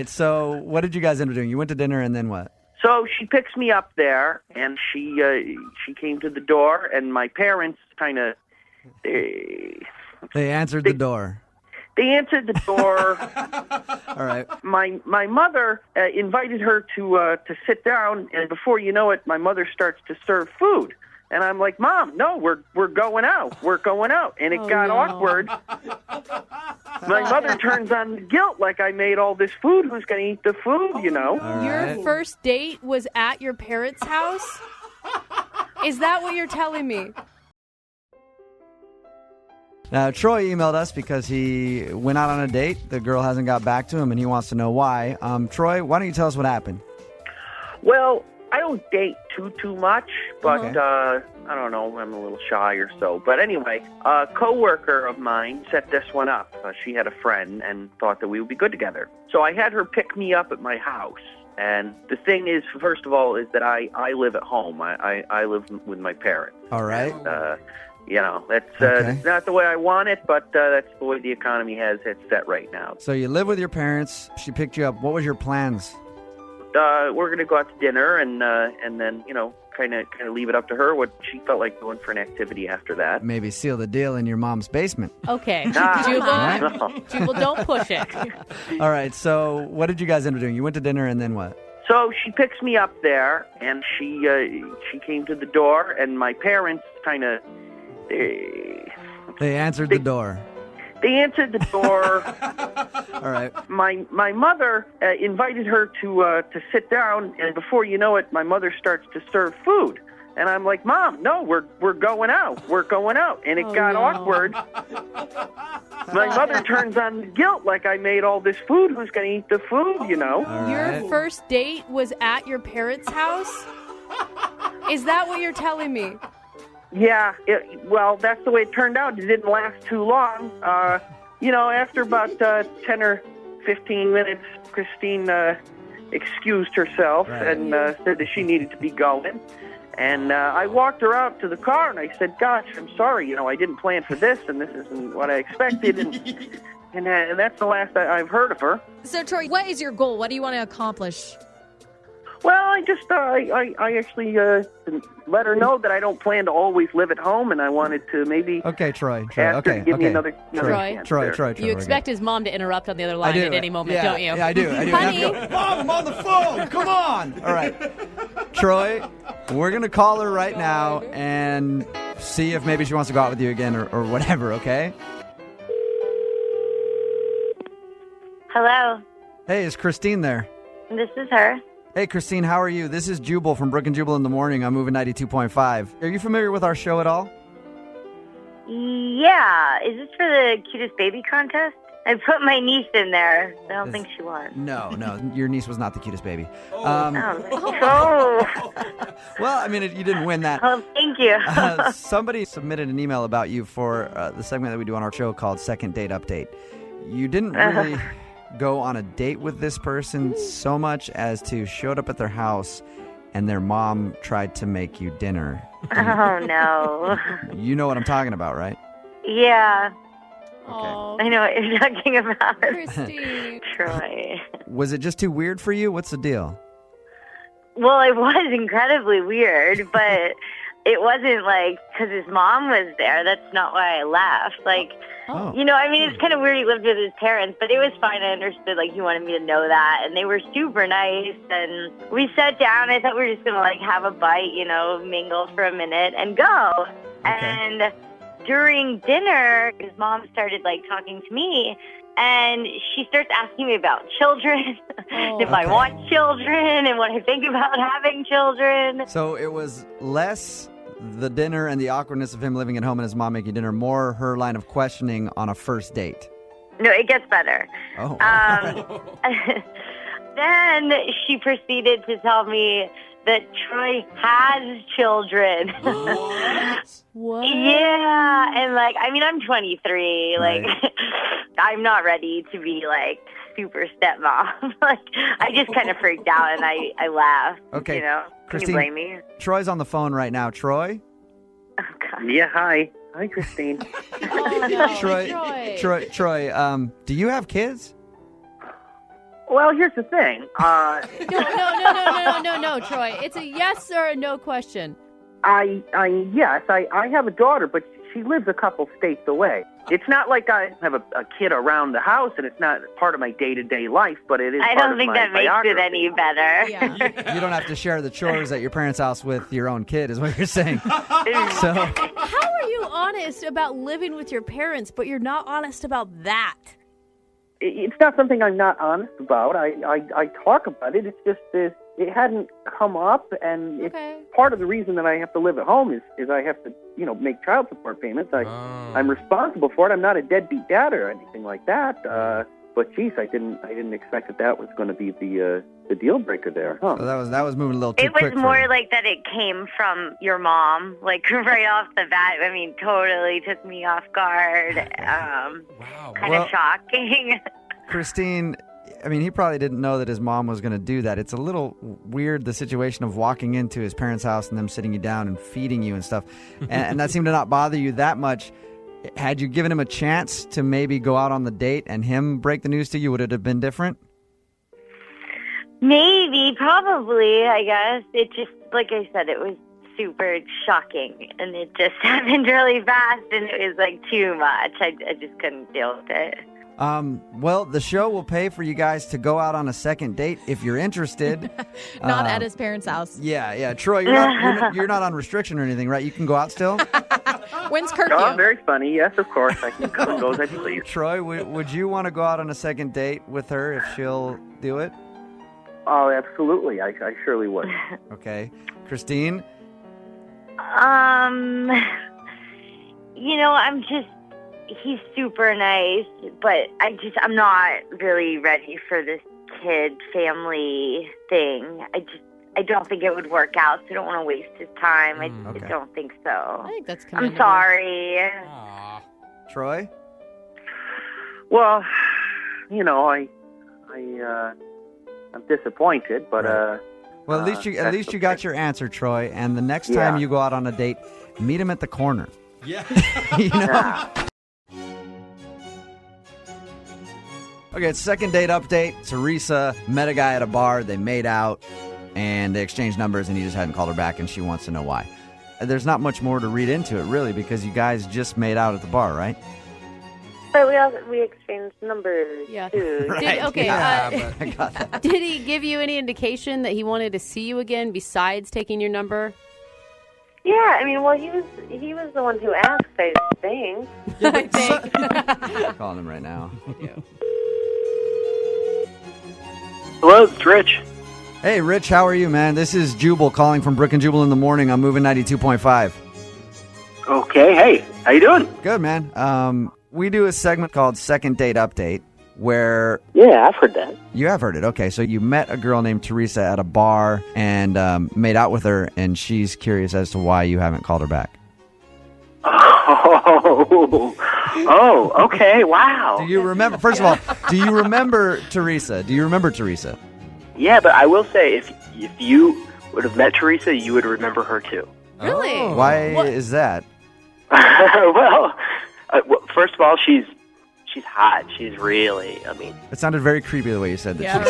So what did you guys end up doing? You went to dinner and then what? So she picks me up there, and she came to the door, and my parents kind of... They answered the door. They answered the door. All right. My mother invited her to sit down, and before you know it, my mother starts to serve food. And I'm like, Mom, no, we're going out. We're going out. And it got awkward. My mother turns on the guilt like I made all this food. Who's going to eat the food, you know? Right. Your first date was at your parents' house? Is that what you're telling me? Now, Troy emailed us because he went out on a date. The girl hasn't got back to him, and he wants to know why. Troy, why don't you tell us what happened? Well, I don't date too much, but I don't know, I'm a little shy or so. But anyway, a coworker of mine set this one up. She had a friend and thought that we would be good together. So I had her pick me up at my house. And the thing is, first of all, is that I live at home. I live with my parents. All right. You know, that's not the way I want it, but that's the way the economy has it set right now. So you live with your parents. She picked you up. What was your plans? We're going to go out to dinner and then, you know, kind of leave it up to her what she felt like doing for an activity after that. Maybe seal the deal in your mom's basement. Okay. No. Jubal, don't push it. All right. So what did you guys end up doing? You went to dinner and then what? So she picks me up there, and she came to the door, and my parents kind of... They answered the door. They answered the door. All right. My mother invited her to sit down, and before you know it, my mother starts to serve food. And I'm like, Mom, no, we're going out. We're going out. And it got awkward. My mother turns on the guilt like I made all this food. Who's going to eat the food, you know? Your first date was at your parents' house? Is that what you're telling me? Yeah, well, that's the way it turned out. It didn't last too long. You know, after about 10 or 15 minutes, Christine excused herself and said that she needed to be going. And I walked her out to the car, and I said, gosh, I'm sorry. You know, I didn't plan for this, and this isn't what I expected. And that's the last I've heard of her. So, Troy, what is your goal? What do you want to accomplish? Well, I just, I actually let her know that I don't plan to always live at home, and I wanted to maybe Troy. ask her to give me another chance Troy. You expect his mom to interrupt on the other line at any moment, don't you? Yeah, I do. Honey. Mom, I'm on the phone. Come on. All right. Troy, we're going to call her right now and see if maybe she wants to go out with you again or whatever, okay? Hello. Hey, is Christine there? This is her. Hey, Christine, how are you? This is Jubal from Brook and Jubal in the Morning. I'm moving 92.5. Are you familiar with our show at all? Yeah. Is this for the cutest baby contest? I put my niece in there. I don't think she won. No. Your niece was not the cutest baby. Oh. Well, I mean, you didn't win that. Oh, thank you. Somebody submitted an email about you for the segment that we do on our show called Second Date Update. You didn't really... go on a date with this person so much as to showed up at their house and their mom tried to make you dinner. Oh, no. You know what I'm talking about, right? Yeah. Okay. I know what you're talking about. Christine. Troy. Was it just too weird for you? What's the deal? Well, it was incredibly weird, but it wasn't like because his mom was there. That's not why I left. Like, you know, I mean, it's kind of weird he lived with his parents, but it was fine. I understood, like, he wanted me to know that. And they were super nice. And we sat down. I thought we were just going to, like, have a bite, you know, mingle for a minute and go. Okay. And during dinner, his mom started, like, talking to me. And she starts asking me about children, if I want children and what I think about having children. So it was less the dinner and the awkwardness of him living at home and his mom making dinner, more her line of questioning on a first date. No, it gets better. Oh. Then she proceeded to tell me that Troy has children. What? Yeah, and like, I mean, I'm 23. Like, I'm not ready to be like super stepmom. Like, I just kind of freaked out and I laughed. Okay, you know, Christine, can you blame me? Troy's on the phone right now. Troy. Oh God. Yeah, hi, Christine. Oh, no. Troy. Do you have kids? Well, here's the thing. No, Troy. It's a yes or a no question. Yes, I have a daughter, but she lives a couple states away. It's not like I have a kid around the house, and it's not part of my day-to-day life, but it is I part don't of think my that makes biography. it any better. Yeah. You don't have to share the chores at your parents' house with your own kid, is what you're saying. So, How are you honest about living with your parents, but you're not honest about that? It's not something I'm not honest about. I talk about it. It's just it hadn't come up, and it's part of the reason that I have to live at home is I have to, make child support payments. I'm responsible for it. I'm not a deadbeat dad or anything like that. But geez, I didn't expect that was going to be the deal breaker there. Huh? so that was moving a little too quick. It was more like that it came from your mom, like right off the bat. I mean, totally took me off guard. Wow. Kind of shocking. Christine, I mean, he probably didn't know that his mom was going to do that. It's a little weird, the situation of walking into his parents' house and them sitting you down and feeding you and stuff. And that seemed to not bother you that much. Had you given him a chance to maybe go out on the date and him break the news to you, would it have been different? Maybe, probably, I guess. It just, like I said, it was super shocking, and it just happened really fast, and it was like too much. I just couldn't deal with it. Well, the show will pay for you guys to go out on a second date if you're interested. Not at his parents' house. Yeah. Troy, you're not on restriction or anything, right? You can go out still? When's curfew? Oh, very funny. Yes, of course. I can come and go as I please. Troy, would you want to go out on a second date with her if she'll do it? Oh, absolutely. I surely would. Okay. Christine? He's super nice, but I'm not really ready for this kid family thing. I don't think it would work out, so I don't want to waste his time. I don't think so. I think that's commendable. I'm sorry. Aw. Troy? Well, I'm disappointed, but Well, at least you got your answer, Troy. And the next time you go out on a date, meet him at the corner. Yeah. Okay, it's second date update. Teresa met a guy at a bar. They made out, and they exchanged numbers, and he just hadn't called her back, and she wants to know why. There's not much more to read into it, really, because you guys just made out at the bar, right? But we exchanged numbers, too. Right. I got that. Did he give you any indication that he wanted to see you again besides taking your number? Yeah, I mean, well, he was the one who asked, I think. I think. I'm calling him right now. Hello, it's Rich. Hey, Rich, how are you, man? This is Jubal calling from Brook and Jubal in the morning. I'm moving 92.5. Okay, hey, how you doing? Good, man. We do a segment called Second Date Update where... Yeah, I've heard that. You have heard it. Okay, so you met a girl named Teresa at a bar and made out with her, and she's curious as to why you haven't called her back. Oh, okay, wow. Do you remember, first of all, do you remember Teresa? Yeah, but I will say, if you would have met Teresa, you would remember her too. Really? Oh. Why is that? Well, first of all, she's hot. She's really, It sounded very creepy the way you said that. Yeah,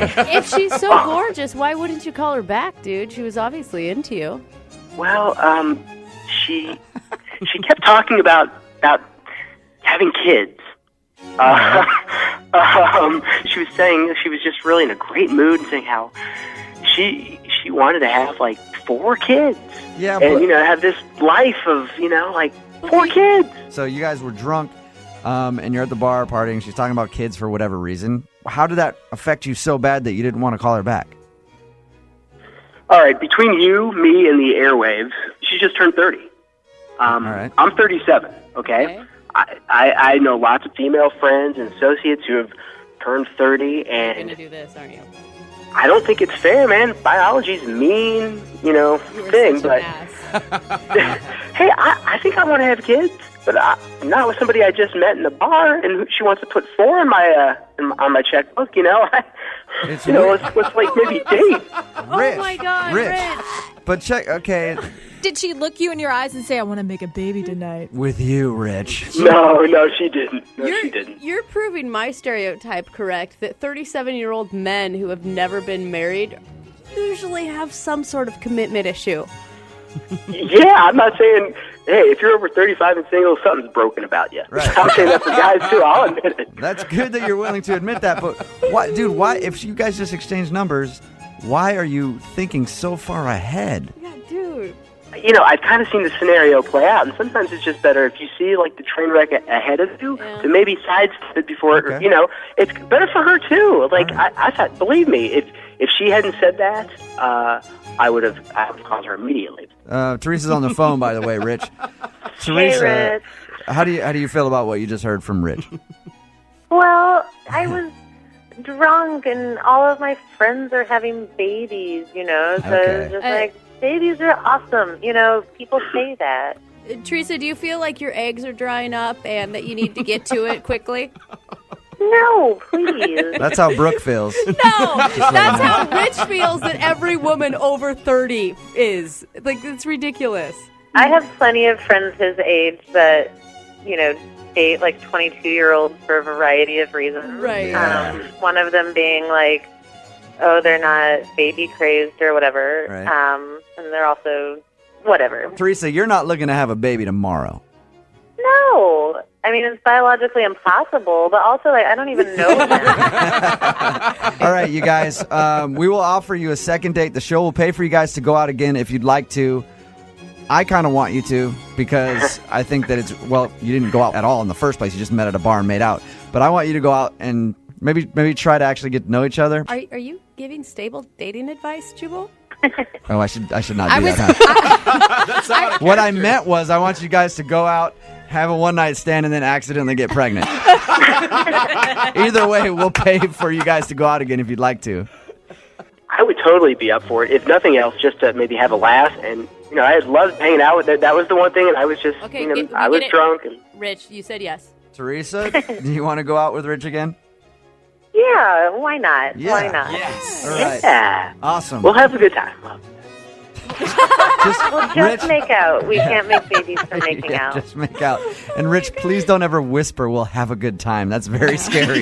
She's hot. If she's so gorgeous, why wouldn't you call her back, dude? She was obviously into you. Well, she kept talking about having kids. She was saying she was just really in a great mood and saying how she wanted to have like 4 kids. Yeah, and but... have this life of 4 kids. So you guys were drunk, and you're at the bar partying. She's talking about kids for whatever reason. How did that affect you so bad that you didn't want to call her back? All right, between you, me, and the airwaves, she just turned 30. All right. I'm 37. Okay. I know lots of female friends and associates who have turned 30, You're and gonna do this, aren't you? I don't think it's fair, man. Biology's a mean, thing, but hey, I think I want to have kids, but not with somebody I just met in the bar, and she wants to put 4 in my on my checkbook. It's You know, weird. let's like maybe date. Rich, Oh my God, Rich. But check, okay, Did she look you in your eyes and say, I want to make a baby tonight? with you, Rich. No, she didn't. No, she didn't. You're proving my stereotype correct that 37-year-old men who have never been married usually have some sort of commitment issue. Yeah, I'm not saying, hey, if you're over 35 and single, something's broken about you. Right. I'm saying that for guys, too. I'll admit it. That's good that you're willing to admit that, but why, dude, why, if you guys just exchange numbers, why are you thinking so far ahead? Yeah, dude. You know, I've kind of seen the scenario play out, and sometimes it's just better if you see, like, the train wreck ahead of you to maybe sidestep it before, Okay. you know, it's better for her, too. Like, All right. I thought, believe me, if she hadn't said that, I would have called her immediately. Teresa's on the phone, by the way, Rich. Teresa, Rich. how do you feel about what you just heard from Rich? Well, I was drunk, and all of my friends are having babies, you know, so Okay. it was just like, babies are awesome. You know, people say that. Teresa, do you feel like your eggs are drying up and that you need to get to it quickly? No, please. That's how Brooke feels. No, that's how Rich feels that every woman over 30 is. Like, it's ridiculous. I have plenty of friends his age that, you know, date like 22-year-olds for a variety of reasons. Right. Yeah. One of them being like, oh, they're not baby crazed or whatever. Right. And they're also whatever. Teresa, you're not looking to have a baby tomorrow. No. I mean, it's biologically impossible, but also, like, I don't even know them. All right, you guys, we will offer you a second date. The show will pay for you guys to go out again if you'd like to. I kind of want you to because I think that it's, well, you didn't go out at all in the first place. You just met at a bar and made out. But I want you to go out and maybe try to actually get to know each other. Are you giving stable dating advice, Jubal? Oh, I should not do that. Huh? What I meant was I want you guys to go out, have a one-night stand, and then accidentally get pregnant. Either way, we'll pay for you guys to go out again if you'd like to. I would totally be up for it, if nothing else, just to maybe have a laugh. And, you know, I had loved hanging out with her. That was the one thing, and I was just, Okay, you know, we I was get it. drunk. And Rich, you said yes. Teresa, do you want to go out with Rich again? Yeah, why not? Yeah. Why not? Yes. All right. yeah, Awesome. we'll have a good time. Just, Just make out. We can't make babies for making yeah, out. just make out. And Rich, please don't ever whisper, we'll have a good time. That's very scary.